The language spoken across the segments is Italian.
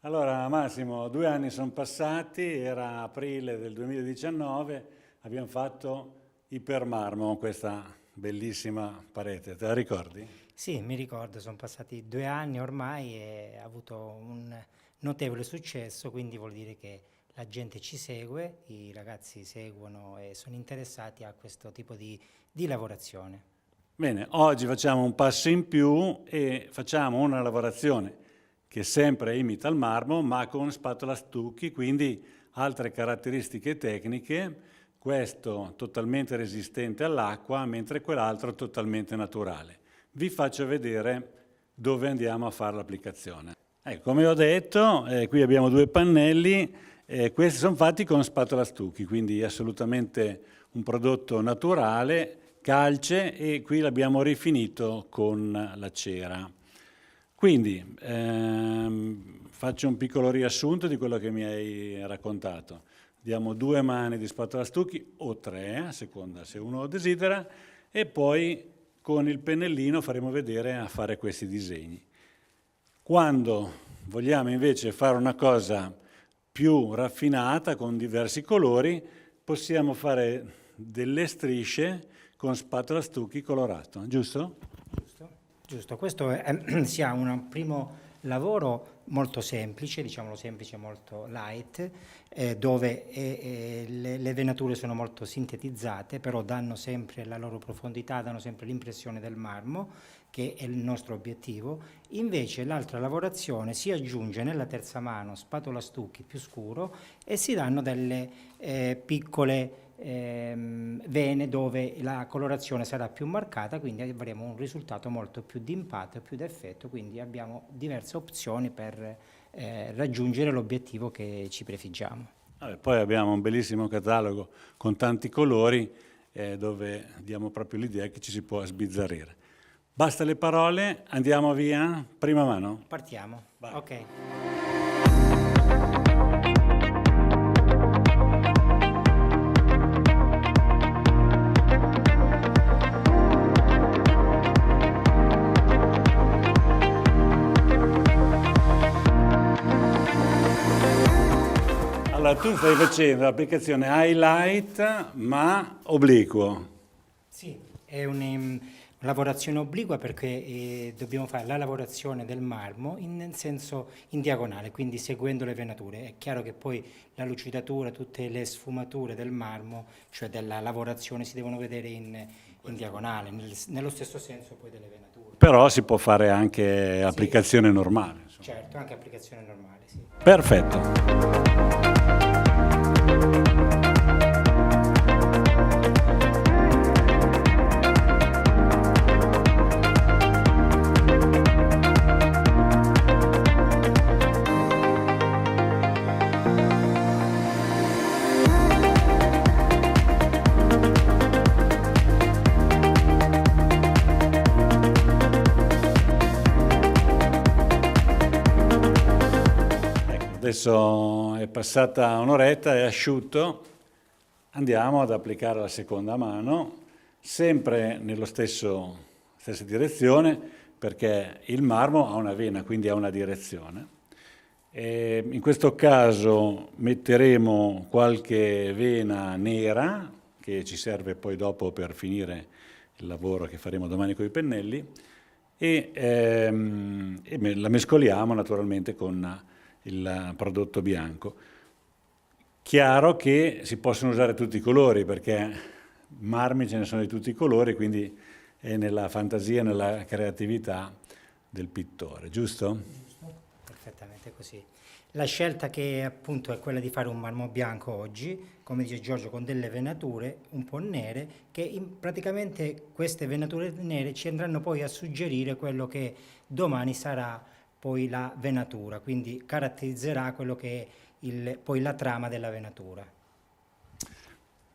Allora Massimo, 2 anni sono passati, era aprile del 2019, abbiamo fatto Ipermarmo, questa bellissima parete, te la ricordi? Sì, mi ricordo, sono passati 2 anni ormai e ha avuto un notevole successo, quindi vuol dire che la gente ci segue, i ragazzi seguono e sono interessati a questo tipo di lavorazione. Bene, oggi facciamo un passo in più e facciamo una lavorazione che sempre imita il marmo, ma con spatola stucchi, quindi altre caratteristiche tecniche, questo totalmente resistente all'acqua, mentre quell'altro totalmente naturale. Vi faccio vedere dove andiamo a fare l'applicazione. Ecco, come ho detto, qui abbiamo 2 pannelli, questi sono fatti con spatola stucchi, quindi assolutamente un prodotto naturale, calce, e qui l'abbiamo rifinito con la cera. Quindi faccio un piccolo riassunto di quello che mi hai raccontato. Diamo 2 mani di spatola stucchi o 3, a seconda se uno lo desidera, e poi con il pennellino faremo vedere a fare questi disegni. Quando vogliamo invece fare una cosa più raffinata con diversi colori, possiamo fare delle strisce con spatola stucchi colorato, giusto? Giusto, questo si ha un primo lavoro molto semplice, diciamolo semplice, molto light, dove le venature sono molto sintetizzate, però danno sempre la loro profondità, danno sempre l'impressione del marmo, che è il nostro obiettivo. Invece l'altra lavorazione si aggiunge nella terza mano spatola stucchi più scuro e si danno delle piccole vene dove la colorazione sarà più marcata, quindi avremo un risultato molto più di impatto e più d'effetto, quindi abbiamo diverse opzioni per raggiungere l'obiettivo che ci prefiggiamo. Poi abbiamo un bellissimo catalogo con tanti colori dove diamo proprio l'idea che ci si può sbizzarrire. Basta le parole, andiamo via, prima mano? Partiamo. Vai. Ok. Allora, tu stai facendo l'applicazione highlight ma obliquo. Sì, è una lavorazione obliqua perché dobbiamo fare la lavorazione del marmo in senso in diagonale, quindi seguendo le venature. È chiaro che poi la lucidatura, tutte le sfumature del marmo, cioè della lavorazione, si devono vedere in diagonale, nello stesso senso poi delle venature. Però si può fare anche applicazione normale. Insomma. Certo, anche applicazione normale, sì. Perfetto. Adesso è passata un'oretta, è asciutto, andiamo ad applicare la seconda mano, sempre nello stessa direzione, perché il marmo ha una vena, quindi ha una direzione. E in questo caso metteremo qualche vena nera, che ci serve poi dopo per finire il lavoro che faremo domani con i pennelli, e la mescoliamo naturalmente con il prodotto bianco. Chiaro che si possono usare tutti i colori, perché marmi ce ne sono di tutti i colori, quindi è nella fantasia, nella creatività del pittore, giusto? Perfettamente così. La scelta che appunto è quella di fare un marmo bianco oggi, come dice Giorgio, con delle venature un po' nere, che praticamente queste venature nere ci andranno poi a suggerire quello che domani sarà poi la venatura, quindi caratterizzerà quello che è poi la trama della venatura.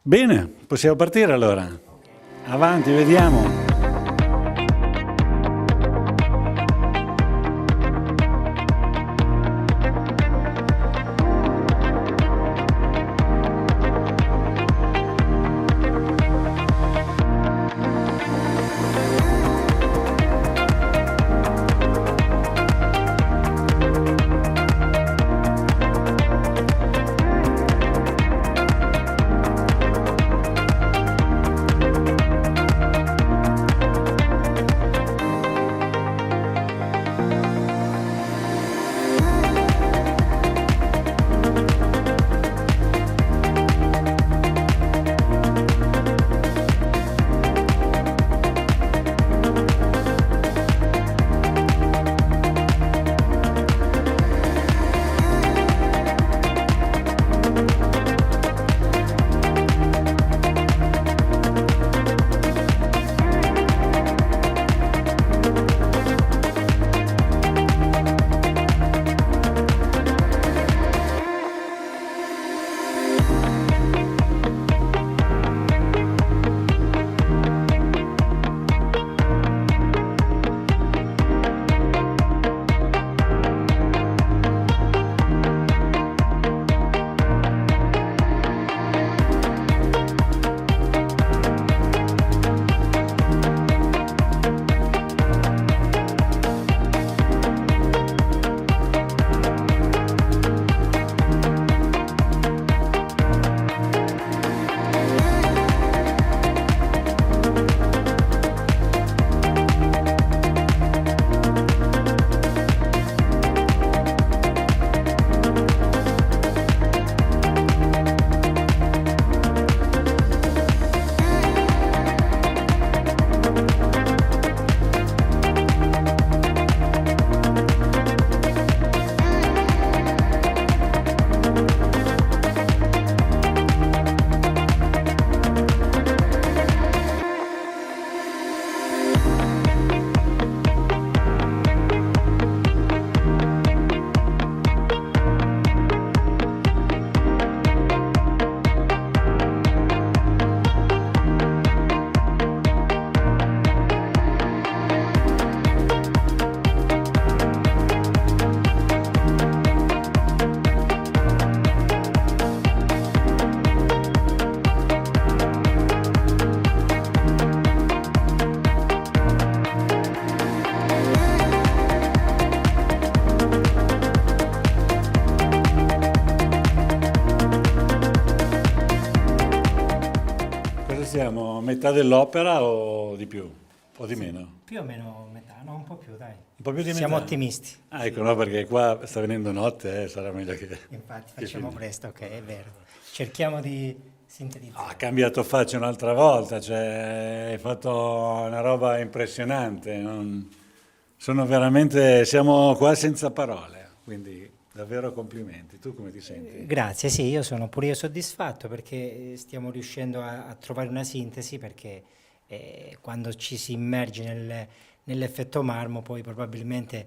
Bene, possiamo partire allora. Okay. Avanti, vediamo. metà dell'opera o di più? O di meno? Più o meno metà, no, un po' più, dai. Un po' più di metà? Siamo ottimisti. Ah, ecco, no, perché qua sta venendo notte, sarà meglio che... Infatti, che facciamo finisca. presto, ok, è vero. Cerchiamo di sintetizzare. Ha cambiato faccia un'altra volta, cioè hai fatto una roba impressionante, sono veramente, siamo qua senza parole, quindi davvero complimenti. Tu come ti senti? Grazie, sì, io sono pure io soddisfatto perché stiamo riuscendo a trovare una sintesi perché quando ci si immerge nell'effetto marmo poi probabilmente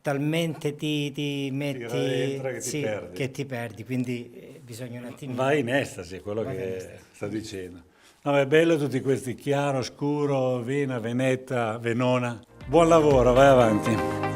talmente ti metti Tira dentro che ti sì, perdi. che ti perdi, quindi bisogna un attimino... Vai in estasi, è quello Vai in che estasi, sto dicendo. No, è bello tutti questi chiaro, scuro, Vena, Veneta, Venona. Buon lavoro, vai avanti.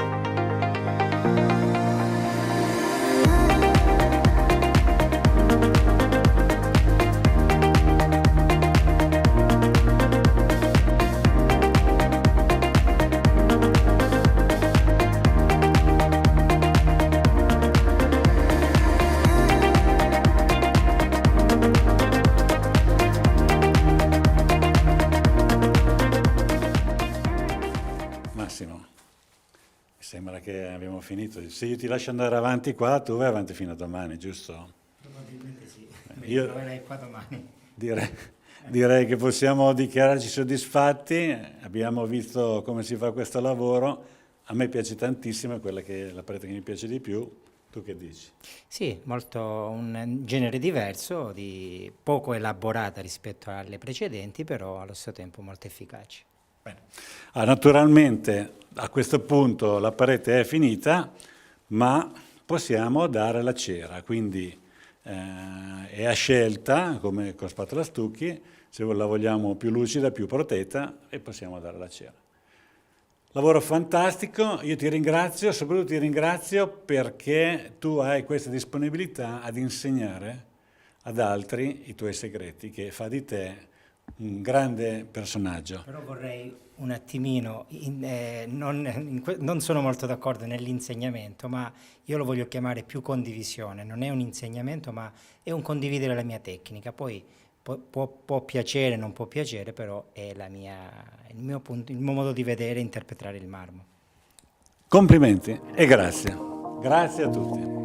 Massimo, mi sembra che abbiamo finito. Se io ti lascio andare avanti qua, tu vai avanti fino a domani, giusto? Probabilmente sì, mi Io- troverai qua domani. Direi che possiamo dichiararci soddisfatti, abbiamo visto come si fa questo lavoro, a me piace tantissimo, è quella che la parete che mi piace di più, tu che dici? Sì, molto un genere diverso, poco elaborata rispetto alle precedenti, però allo stesso tempo molto efficace. Bene. Naturalmente a questo punto la parete è finita, ma possiamo dare la cera, quindi è a scelta, come con spatola stucchi, se la vogliamo più lucida, più protetta, e possiamo dare la cera. Lavoro fantastico, io ti ringrazio, soprattutto ti ringrazio perché tu hai questa disponibilità ad insegnare ad altri i tuoi segreti, che fa di te un grande personaggio. Però vorrei un attimino, non sono molto d'accordo nell'insegnamento, ma io lo voglio chiamare più condivisione, non è un insegnamento, ma è un condividere la mia tecnica. Poi può piacere, non può piacere, però è il mio punto, il mio modo di vedere e interpretare il marmo. Complimenti e grazie. Grazie a tutti.